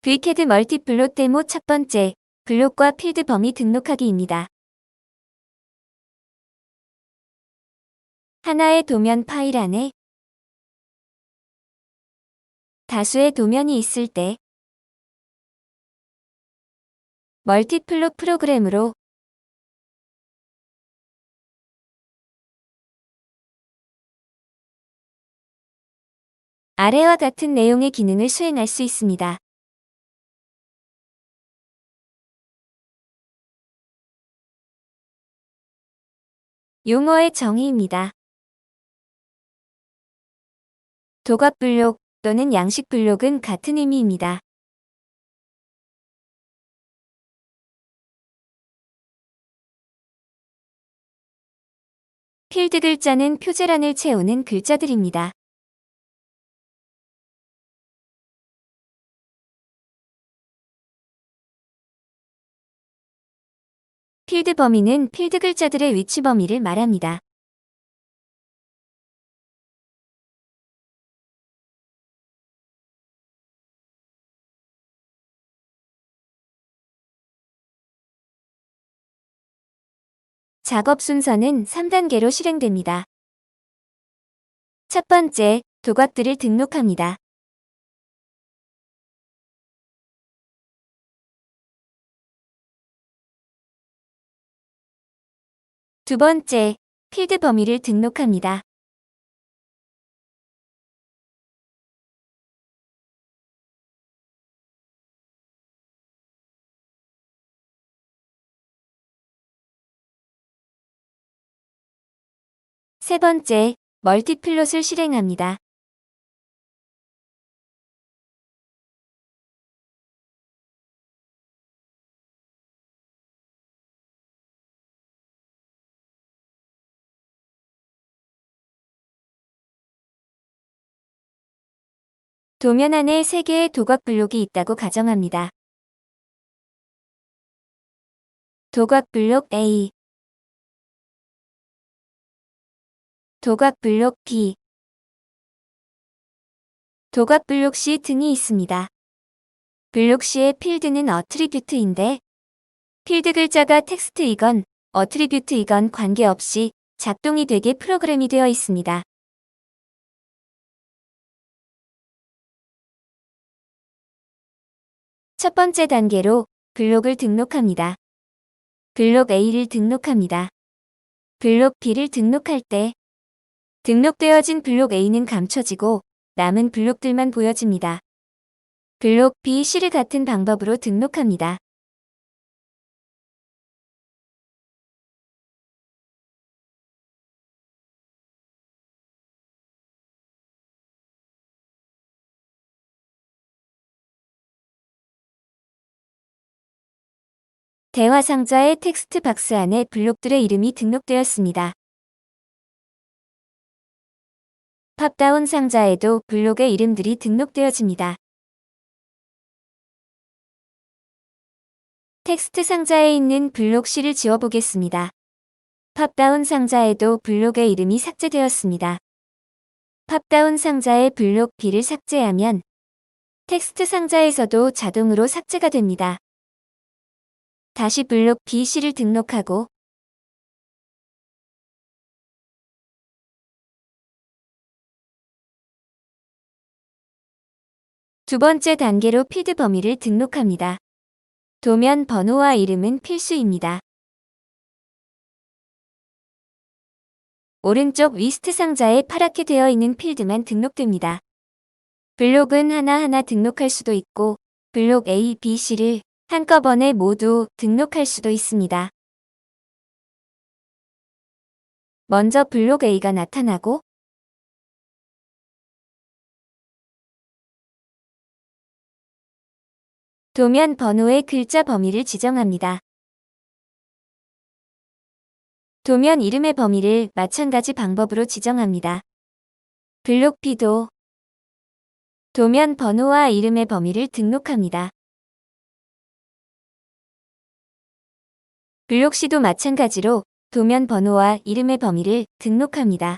브이캐드 멀티플롯 데모 첫 번째, 블록과 필드 범위 등록하기입니다. 하나의 도면 파일 안에 다수의 도면이 있을 때 멀티플롯 프로그램으로 아래와 같은 내용의 기능을 수행할 수 있습니다. 용어의 정의입니다. 도갑 블록 또는 양식 블록은 같은 의미입니다. 필드 글자는 표제란을 채우는 글자들입니다. 필드 범위는 필드 글자들의 위치 범위를 말합니다. 작업 순서는 3단계로 실행됩니다. 첫 번째, 도각들을 등록합니다. 두 번째, 필드 범위를 등록합니다. 세 번째, 멀티플롯을 실행합니다. 도면 안에 3개의 도각 블록이 있다고 가정합니다. 도각 블록 A, 도각 블록 B, 도각 블록 C 등이 있습니다. 블록 C의 필드는 어트리뷰트인데 필드 글자가 텍스트이건 어트리뷰트이건 관계없이 작동이 되게 프로그램이 되어 있습니다. 첫 번째 단계로 블록을 등록합니다. 블록 A를 등록합니다. 블록 B를 등록할 때 등록되어진 블록 A는 감춰지고 남은 블록들만 보여집니다. 블록 B, C를 같은 방법으로 등록합니다. 대화 상자의 텍스트 박스 안에 블록들의 이름이 등록되었습니다. 팝다운 상자에도 블록의 이름들이 등록되어집니다. 텍스트 상자에 있는 블록 C를 지워보겠습니다. 팝다운 상자에도 블록의 이름이 삭제되었습니다. 팝다운 상자의 블록 B를 삭제하면 텍스트 상자에서도 자동으로 삭제가 됩니다. 다시 블록 B, C를 등록하고 두 번째 단계로 필드 범위를 등록합니다. 도면 번호와 이름은 필수입니다. 오른쪽 리스트 상자에 파랗게 되어 있는 필드만 등록됩니다. 블록은 하나하나 등록할 수도 있고 블록 A, B, C를 한꺼번에 모두 등록할 수도 있습니다. 먼저 블록 A가 나타나고 도면 번호의 글자 범위를 지정합니다. 도면 이름의 범위를 마찬가지 방법으로 지정합니다. 블록 B도 도면 번호와 이름의 범위를 등록합니다. 블록 C도 마찬가지로 도면 번호와 이름의 범위를 등록합니다.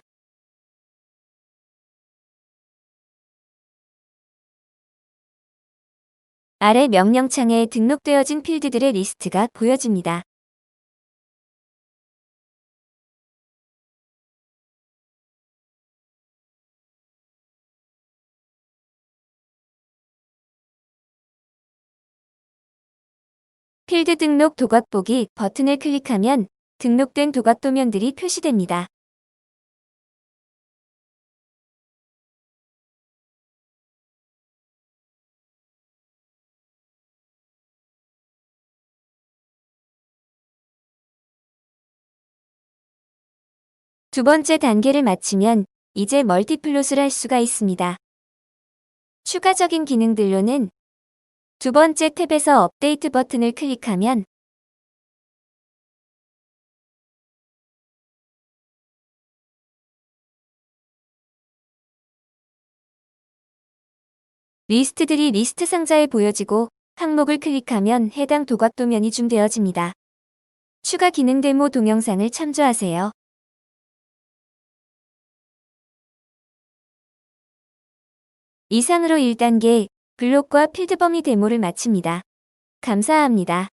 아래 명령창에 등록되어진 필드들의 리스트가 보여집니다. 필드 등록 도각 보기 버튼을 클릭하면 등록된 도각 도면들이 표시됩니다. 두 번째 단계를 마치면 이제 멀티플롯을 할 수가 있습니다. 추가적인 기능들로는 두 번째 탭에서 업데이트 버튼을 클릭하면 리스트들이 리스트 상자에 보여지고 항목을 클릭하면 해당 도각 도면이 줌되어집니다. 추가 기능 데모 동영상을 참조하세요. 이상으로 1단계 블록과 필드 범위 데모를 마칩니다. 감사합니다.